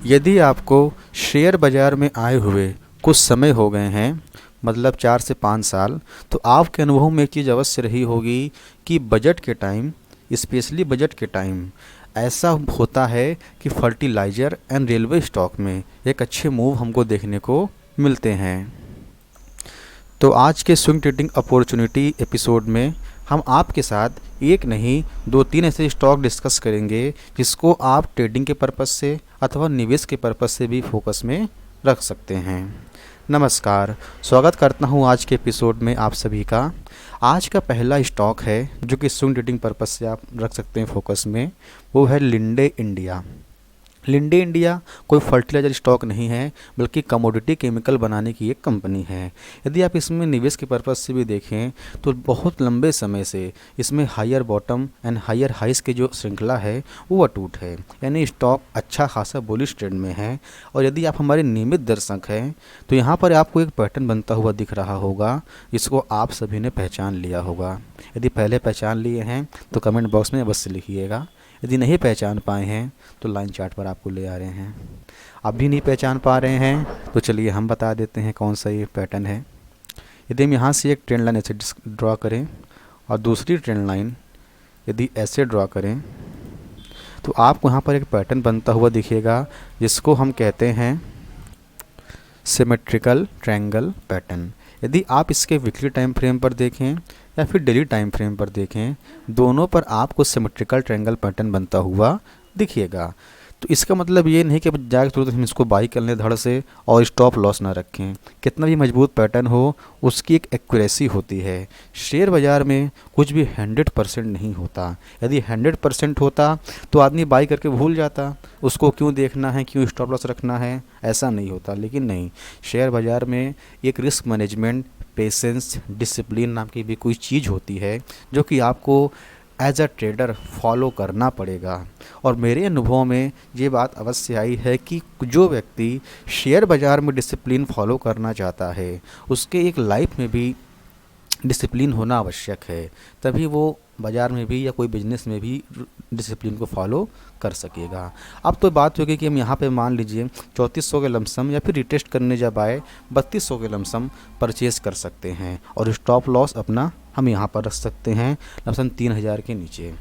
यदि आपको शेयर बाज़ार में आए हुए कुछ समय हो गए हैं, मतलब 4 से 5 साल, तो आपके अनुभव में एक चीज़ अवश्य रही होगी कि बजट के टाइम, स्पेशली बजट के टाइम ऐसा होता है कि फर्टिलाइज़र एंड रेलवे स्टॉक में एक अच्छे मूव हमको देखने को मिलते हैं। तो आज के स्विंग ट्रेडिंग अपॉर्चुनिटी एपिसोड में हम आपके साथ एक नहीं 2-3 ऐसे स्टॉक डिस्कस करेंगे जिसको आप ट्रेडिंग के पर्पज़ से अथवा निवेश के पर्पज़ से भी फोकस में रख सकते हैं। नमस्कार, स्वागत करता हूं आज के एपिसोड में आप सभी का। आज का पहला स्टॉक है जो कि स्विंग ट्रेडिंग पर्पज़ से आप रख सकते हैं फोकस में, वो है लिंडे इंडिया। लिंडे इंडिया कोई फर्टिलाइज़र स्टॉक नहीं है, बल्कि कमोडिटी केमिकल बनाने की एक कंपनी है। यदि आप इसमें निवेश के पर्पज़ से भी देखें तो बहुत लंबे समय से इसमें हायर बॉटम एंड हायर हाइस की जो श्रृंखला है वो अटूट है, यानी स्टॉक अच्छा खासा बुलिश ट्रेंड में है। और यदि आप हमारे नियमित दर्शक हैं तो यहाँ पर आपको एक पैटर्न बनता हुआ दिख रहा होगा, जिसको आप सभी ने पहचान लिया होगा। यदि पहले पहचान लिए हैं तो कमेंट बॉक्स में अवश्य लिखिएगा। यदि नहीं पहचान पाए हैं तो लाइन चार्ट पर आपको ले आ रहे हैं। आप भी नहीं पहचान पा रहे हैं तो चलिए हम बता देते हैं कौन सा ये पैटर्न है। यदि हम यहाँ से एक ट्रेंड लाइन ऐसे ड्रॉ करें और दूसरी ट्रेंड लाइन यदि ऐसे ड्रॉ करें तो आपको यहाँ पर एक पैटर्न बनता हुआ दिखेगा, जिसको हम कहते हैं सिमेट्रिकल ट्रायंगल पैटर्न। यदि आप इसके वीकली टाइम फ्रेम पर देखें या फिर डेली टाइम फ्रेम पर देखें, दोनों पर आपको सिमेट्रिकल ट्रायंगल पैटर्न बनता हुआ दिखिएगा। तो इसका मतलब ये नहीं कि जाकर तुरंत हम इसको बाई कर लें धड़ से और स्टॉप लॉस ना रखें। कितना भी मजबूत पैटर्न हो, उसकी एक एक्यूरेसी होती है। शेयर बाज़ार में कुछ भी 100% नहीं होता। यदि 100% होता तो आदमी बाई करके भूल जाता, उसको क्यों देखना है, क्यों स्टॉप लॉस रखना है, ऐसा नहीं होता। लेकिन नहीं, शेयर बाज़ार में एक रिस्क मैनेजमेंट, पेशेंस, डिसिप्लिन नाम की भी कोई चीज़ होती है जो कि आपको एज अ ट्रेडर फॉलो करना पड़ेगा। और मेरे अनुभव में ये बात अवश्य आई है कि जो व्यक्ति शेयर बाज़ार में डिसिप्लिन फॉलो करना चाहता है, उसके एक लाइफ में भी डिसिप्लिन होना आवश्यक है, तभी वो बाज़ार में भी या कोई बिजनेस में भी डिसिप्लिन को फॉलो कर सकेगा। अब तो बात होगी कि हम यहाँ पे मान लीजिए 3400 के लमसम या फिर रिटेस्ट करने जब आए 3200 के लमसम परचेज़ कर सकते हैं और स्टॉप लॉस अपना हम यहाँ पर रख सकते हैं लमसम 3000 के नीचे।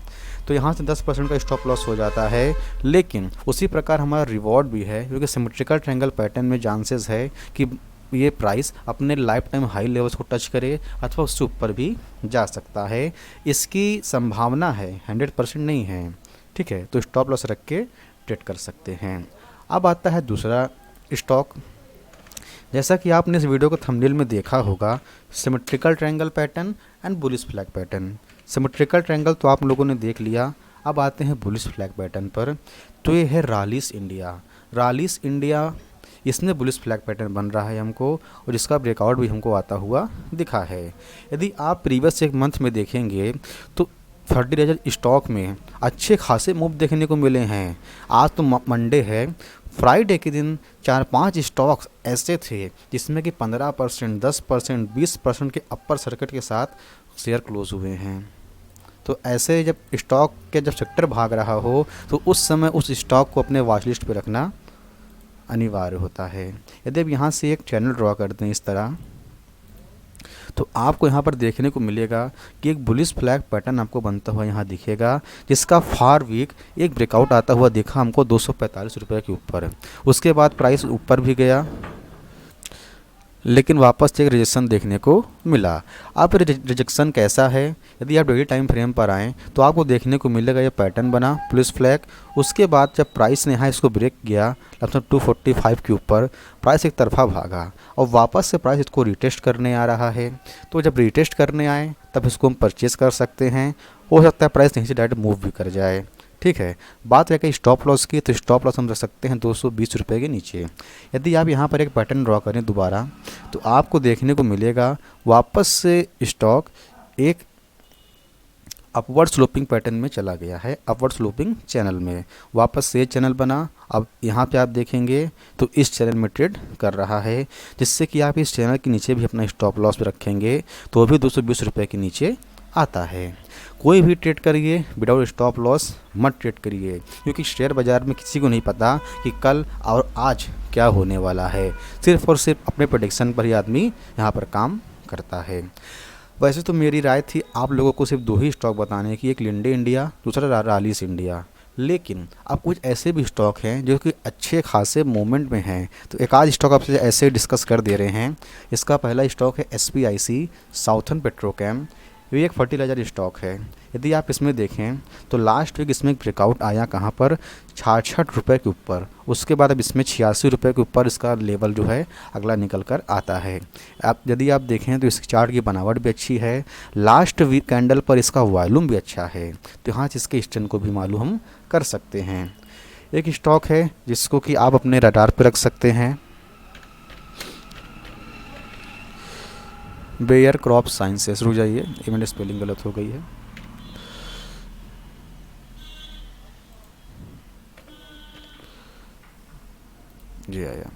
तो यहाँ से 10% का स्टॉप लॉस हो जाता है। लेकिन उसी प्रकार हमारा रिवॉर्ड भी है, क्योंकि सिमेट्रिकल ट्रायंगल पैटर्न में चांसेस है कि ये प्राइस अपने लाइफ टाइम हाई लेवल्स को टच करे अथवा उससे ऊपर भी जा सकता है। इसकी संभावना है, 100% नहीं है, ठीक है। तो स्टॉप लॉस रख के ट्रेड कर सकते हैं। अब आता है दूसरा स्टॉक। जैसा कि आपने इस वीडियो को थंबनेल में देखा होगा, symmetrical triangle pattern and bullish flag pattern. Symmetrical triangle तो आप लोगों ने देख लिया। अब आते हैं बुलिश फ्लैग पैटर्न पर। तो ये है रालिस इंडिया। रालिस इंडिया, इसमें बुलिश फ्लैग पैटर्न बन रहा है हमको, और इसका ब्रेकआउट भी हमको आता हुआ दिखा है। यदि आप प्रीवियस एक मंथ में देखेंगे तो फर्टिलाइजर स्टॉक में अच्छे खासे मूव देखने को मिले हैं। आज तो मंडे है, फ्राइडे के दिन 4-5 स्टॉक्स ऐसे थे जिसमें कि 15%, 10%, 20% के अपर सर्किट के साथ शेयर क्लोज हुए हैं। तो ऐसे जब स्टॉक के जब सेक्टर भाग रहा हो तो उस समय उस स्टॉक को अपने वॉच लिस्ट पे रखना अनिवार्य होता है। यदि आप यहाँ से एक चैनल ड्रॉ करते हैं इस तरह, तो आपको यहाँ पर देखने को मिलेगा कि एक बुलिश फ्लैग पैटर्न आपको बनता हुआ यहाँ दिखेगा, जिसका फार वीक एक ब्रेकआउट आता हुआ दिखा हमको 245 रुपये के ऊपर। उसके बाद प्राइस ऊपर भी गया, लेकिन वापस से एक रिजेक्शन देखने को मिला। अब रिजेक्शन कैसा है, यदि आप डेली टाइम फ्रेम पर आएँ तो आपको देखने को मिलेगा ये पैटर्न बना पुलिस फ्लैग। उसके बाद जब प्राइस ने यहाँ इसको ब्रेक किया लगभग 245 के ऊपर, प्राइस एक तरफा भागा और वापस से प्राइस इसको रिटेस्ट करने आ रहा है। तो जब रिटेस्ट करने आए तब इसको हम परचेज़ कर सकते हैं। हो सकता है प्राइस यहीं से डायरेक्ट मूव भी कर जाए, ठीक है। बात है कि स्टॉप लॉस की, तो स्टॉप लॉस हम रख सकते हैं 220 रुपये के नीचे। यदि आप यहाँ पर एक पैटर्न ड्रॉ करें दोबारा, तो आपको देखने को मिलेगा वापस से स्टॉक एक अपवर्ड स्लोपिंग पैटर्न में चला गया है, अपवर्ड स्लोपिंग चैनल में वापस से चैनल बना। अब यहाँ पे आप देखेंगे तो इस चैनल में ट्रेड कर रहा है, जिससे कि आप इस चैनल के नीचे भी अपना स्टॉप लॉस रखेंगे तो भी 220 रुपये के नीचे आता है। कोई भी ट्रेड करिए विदाउट स्टॉप लॉस मत ट्रेड करिए, क्योंकि शेयर बाज़ार में किसी को नहीं पता कि कल और आज क्या होने वाला है। सिर्फ और सिर्फ अपने प्रेडिक्शन पर ही आदमी यहाँ पर काम करता है। वैसे तो मेरी राय थी आप लोगों को सिर्फ 2 ही स्टॉक बताने की, एक लिंडे इंडिया, दूसरा रालिस इंडिया, लेकिन अब कुछ ऐसे भी स्टॉक हैं जो कि अच्छे खासे मोमेंट में हैं, तो एक आध स्टॉक आपसे ऐसे डिस्कस कर दे रहे हैं। इसका पहला स्टॉक है SPIC साउथर्न पेट्रोकेम। ये एक फर्टिलाइजर स्टॉक है। यदि आप इसमें देखें तो लास्ट वीक इसमें ब्रेकआउट आया कहाँ पर, 66 रुपये के ऊपर। उसके बाद अब इसमें 86 रुपये के ऊपर इसका लेवल जो है अगला निकल कर आता है। आप यदि आप देखें तो इस चार्ट की बनावट भी अच्छी है, लास्ट वीक कैंडल पर इसका वॉल्यूम भी अच्छा है, तो यहाँ से इसके स्ट्रेंथ को भी मालूम हम कर सकते हैं। एक स्टॉक है जिसको कि आप अपने रडार पर रख सकते हैं, बेयर क्रॉप साइंसेस। रुक जाइए, ये मेरी स्पेलिंग गलत हो गई है। जी आया।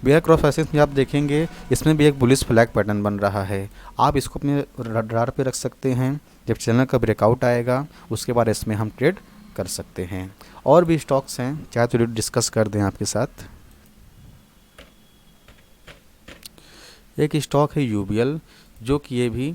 बेयर क्रॉप साइंसेस में आप देखेंगे इसमें भी एक बुलिश फ्लैग पैटर्न बन रहा है। आप इसको अपने रडार पे रख सकते हैं। जब चैनल का ब्रेकआउट आएगा उसके बाद इसमें हम ट्रेड कर सकते हैं। और भी स्टॉक्स हैं, चाहे तो डिस्कस कर दें आपके साथ। एक स्टॉक है UBL, जो कि ये भी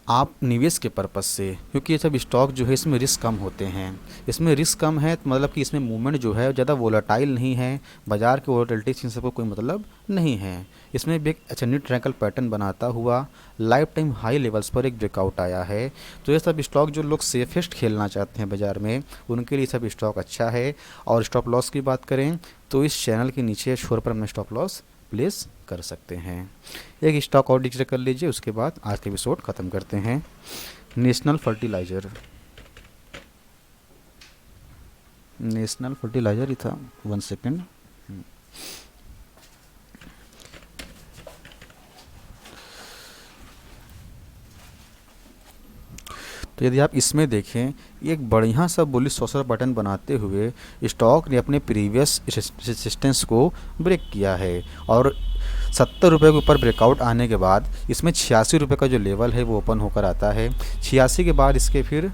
आप निवेश के पर्पज़ से, क्योंकि ये सब स्टॉक जो है इसमें रिस्क कम होते हैं। इसमें रिस्क कम है तो मतलब कि इसमें मूवमेंट जो है ज़्यादा वोलेटाइल नहीं है, बाज़ार के वोलेटिलिटी से सबको कोई मतलब नहीं है। इसमें भी एक अच्छा न्यू ट्रैकल पैटर्न बनाता हुआ लाइफ टाइम हाई लेवल्स पर एक ब्रेकआउट आया है। तो ये सब स्टॉक जो लोग सेफेस्ट खेलना चाहते हैं बाज़ार में, उनके लिए सब स्टॉक अच्छा है। और स्टॉप लॉस की बात करें तो इस चैनल के नीचे छोर पर हम स्टॉप लॉस प्लेस कर सकते हैं। एक स्टॉक और डिक्लेयर कर लीजिए, उसके बाद आज का एपिसोड ख़त्म करते हैं। नेशनल फर्टिलाइज़र, नेशनल फर्टिलाइज़र ही था, 1 सेकेंड। तो यदि आप इसमें देखें, एक बढ़िया सा बुलिश सोशल पैटर्न बनाते हुए स्टॉक ने अपने प्रीवियस रेजिस्टेंस को ब्रेक किया है और 70 रुपये के ऊपर ब्रेकआउट आने के बाद इसमें 86 रुपये का जो लेवल है वो ओपन होकर आता है। 86 के बाद इसके फिर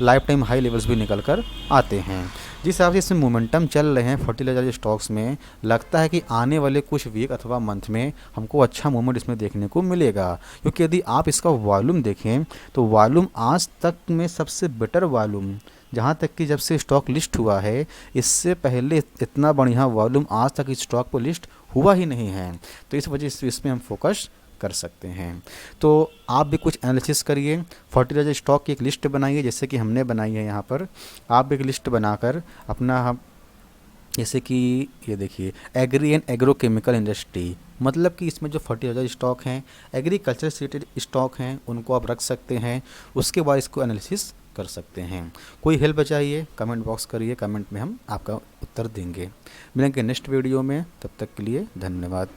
लाइफ टाइम हाई लेवल्स भी निकल कर आते हैं। जिस हिसाब से इसमें मोमेंटम चल रहे हैं फर्टिलाइजर स्टॉक्स में, लगता है कि आने वाले कुछ वीक अथवा मंथ में हमको अच्छा मूवमेंट इसमें देखने को मिलेगा। क्योंकि यदि आप इसका वॉल्यूम देखें तो वॉल्यूम आज तक में सबसे बेटर वॉल्यूम, जहाँ तक कि जब से स्टॉक लिस्ट हुआ है इससे पहले इतना बढ़िया वॉल्यूम आज तक इस स्टॉक पर लिस्ट हुआ ही नहीं है। तो इस वजह से इसमें हम फोकस कर सकते हैं। तो आप भी कुछ एनालिसिस करिए, फर्टिलाइजर स्टॉक की एक लिस्ट बनाइए जैसे कि हमने बनाई है यहाँ पर। आप एक लिस्ट बनाकर अपना, हम जैसे कि ये देखिए एग्री एंड एग्रोकेमिकल इंडस्ट्री, मतलब कि इसमें जो फर्टिलाइजर स्टॉक हैं, एग्रीकल्चर से रिलेटेड स्टॉक हैं, उनको आप रख सकते हैं। उसके बाद इसको एनालिसिस कर सकते हैं। कोई हेल्प चाहिए कमेंट बॉक्स करिए, कमेंट में हम आपका उत्तर देंगे। मिलेंगे नेक्स्ट वीडियो में, तब तक के लिए धन्यवाद।